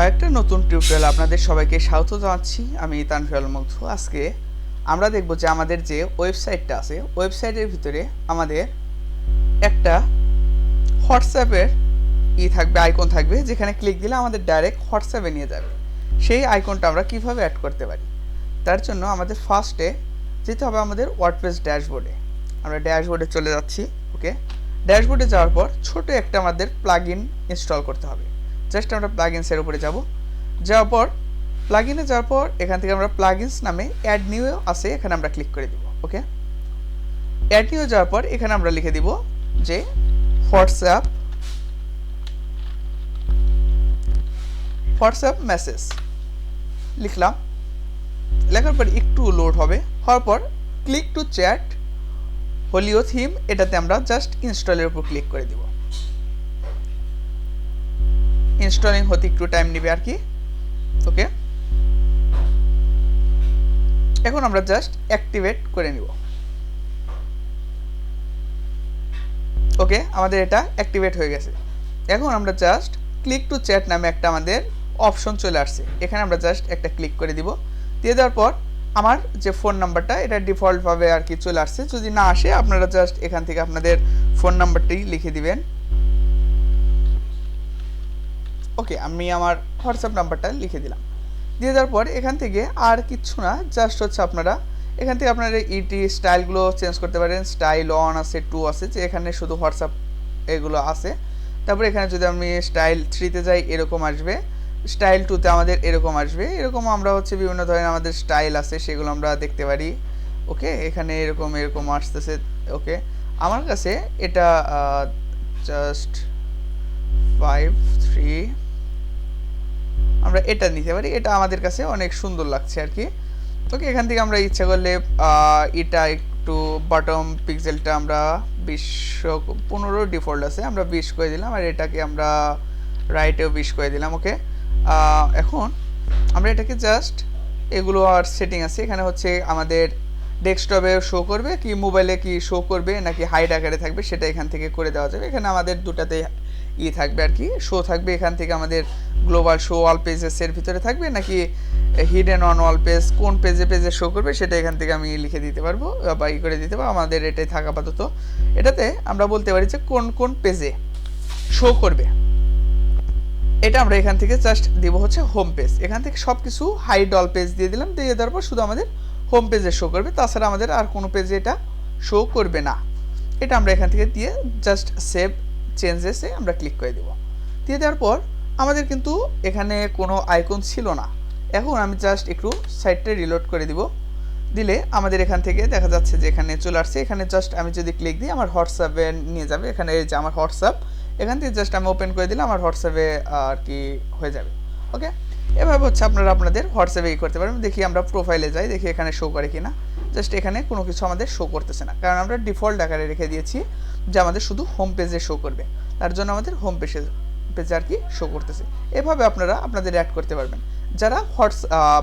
আরেকটা নতুন টিউটোরিয়াল আপনাদের সবাইকে স্বাগত জানাচ্ছি। আমি তানভীর আলম মুগ্ধ। আজকে আমরা দেখব যে আমাদের যে ওয়েবসাইটটা আছে, ওয়েবসাইটের ভিতরে আমাদের একটা হোয়াটসঅ্যাপের থাকবে, আইকন থাকবে, যেখানে ক্লিক দিলে আমাদের ডাইরেক্ট হোয়াটসঅ্যাপে নিয়ে যাবে। সেই আইকনটা আমরা কিভাবে অ্যাড করতে পারি, তার জন্য আমাদের ফার্স্টে যেতে হবে আমাদের ওয়ার্ডপ্রেস ড্যাশবোর্ডে। আমরা ড্যাশবোর্ডে চলে যাচ্ছি। ওকে, ড্যাশবোর্ডে যাওয়ার পর ছোট একটা আমাদের প্লাগইন ইনস্টল করতে হবে। জাস্ট আমরা প্লাগইনসের উপরে যাওয়ার পর প্লাগইনে যাওয়ার পর এখান থেকে আমরা প্লাগইনস নামে অ্যাড নিউ আছে, এখানে আমরা ক্লিক করে দিব। ওকে, অ্যাড নিউ যাওয়ার পর এখানে আমরা লিখে দিব যে হোয়াটসঅ্যাপ মেসেজ লিখলাম। লেখার পর একটু লোড হওয়ার পর ক্লিক টু চ্যাট হোলিও থিম, এটাতে আমরা জাস্ট ইনস্টলের উপর ক্লিক করে দিব। ইনস্টলিং হতে একটু টাইম নেবে আর কি। ওকে, এখন আমরা জাস্ট অ্যাক্টিভেট করে নিব। ওকে, আমাদের এটা অ্যাক্টিভেট হয়ে গেছে। এখন আমরা জাস্ট ক্লিক টু চ্যাট নামে একটা আমাদের অপশন চলে আসছে, এখানে আমরা জাস্ট একটা ক্লিক করে দিব। দিয়ে দেওয়ার পর আমার যে ফোন নাম্বারটা, এটা ডিফল্টভাবে আর কি চলে আসছে। যদি না আসে আপনারা জাস্ট এখান থেকে আপনাদের ফোন নাম্বারটি লিখে দিবেন। ওকে, আমি আমার হোয়াটসঅ্যাপ নাম্বারটা লিখে দিলাম। দিয়ে দেওয়ার পর এখান থেকে আর কিচ্ছু না, জাস্ট হচ্ছে আপনারা এখান থেকে আপনারা স্টাইলগুলো চেঞ্জ করতে পারেন। স্টাইল 1 আছে, 2 আছে, যে এখানে শুধু হোয়াটসঅ্যাপ এগুলো আছে। তারপরে এখানে যদি আমি স্টাইল 3-তে যাই এরকম আসবে, স্টাইল 2-তে আমাদের এরকম আসবে। এরকম আমরা হচ্ছে বিভিন্ন ধরনের আমাদের স্টাইল আছে, সেগুলো আমরা দেখতে পারি। ওকে, এখানে এরকম আসতেছে। ওকে, আমার কাছে এটা জাস্ট 5-3 আমরা এটা নিতে পারি, এটা আমাদের কাছে অনেক সুন্দর লাগছে আর কি। ওকে, এখান থেকে আমরা ইচ্ছা করলে এটা একটু বটম পিক্সেলটা আমরা 15 ডিফল্ট আছে, আমরা 20 করে দিলাম। আর এটাকে আমরা রাইটেও 20 করে দিলাম। ওকে, এখন আমরা এটাকে জাস্ট এগুলো আর সেটিং আছে, এখানে হচ্ছে আমাদের ডেস্কটপে শো করবে কি মোবাইলে কি শো করবে নাকি হাইড আকারে থাকবে, সেটা এখান থেকে করে দেওয়া যাবে। এখানে আমাদের দুটাতে থাকবে আর কি, শো থাকবে। এখান থেকে আমাদের গ্লোবাল শো অল পেজেসের ভিতরে থাকবে নাকি হিডেন অন অল পেজ, কোন পেজে শো করবে সেটা এখান থেকে আমি লিখে দিতে পারবো বা করে দিতে পারবো। আমাদের এটাই থাকা আপাতত। এটাতে আমরা বলতে পারি যে কোন পেজে শো করবে। এটা আমরা এখান থেকে জাস্ট দিব হচ্ছে হোম পেজ। এখান থেকে সব কিছু হাইড অল পেজ দিয়ে দিলাম। দিয়ে দেওয়ার পর শুধু আমাদের হোম পেজে শো করবে, তাছাড়া আমাদের আর কোনো পেজে এটা শো করবে না। এটা আমরা এখান থেকে দিয়ে জাস্ট সেভ চেঞ্জেসে আমরা ক্লিক করে দেব। দিয়ে দেওয়ার পর আমাদের কিন্তু এখানে কোনো আইকন ছিল না। এখন আমি জাস্ট একটু সাইটটা রিলোড করে দিব। দিলে আমাদের এখান থেকে দেখা যাচ্ছে যে এখানে চলে আসছে। এখানে জাস্ট আমি যদি ক্লিক দিই আমার হোয়াটসঅ্যাপে নিয়ে যাবে। এখানে এই যে আমার হোয়াটসঅ্যাপ, এখান থেকে জাস্ট আমি ওপেন করে দিলে আমার হোয়াটসঅ্যাপে আর কি হয়ে যাবে। ওকে, এভাবে হচ্ছে আপনারা আপনাদের হোয়াটসঅ্যাপে করতে পারেন। দেখি আমরা প্রোফাইলে যাই, দেখি এখানে শো করে কিনা। জাস্ট এখানে কোনো কিছু আমাদের শো করতেছে না, কারণ আমরা ডিফল্ট আকারে রেখে দিয়েছি যে আমাদের শুধু হোম পেজে শো করবে। তার জন্য আমাদের হোম পেজে আর কি শো করতেছে। এভাবে আপনারা আপনাদের অ্যাড করতে পারবেন। যারা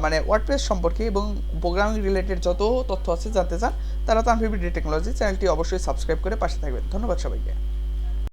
মানে ওয়ার্ডপ্রেস সম্পর্কে এবং প্রোগ্রামিং রিলেটেড যত তথ্য আছে জানতে চান, তারা তানভীর টেকনোলজি চ্যানেলটি অবশ্যই সাবস্ক্রাইব করে পাশে থাকবেন। ধন্যবাদ সবাইকে।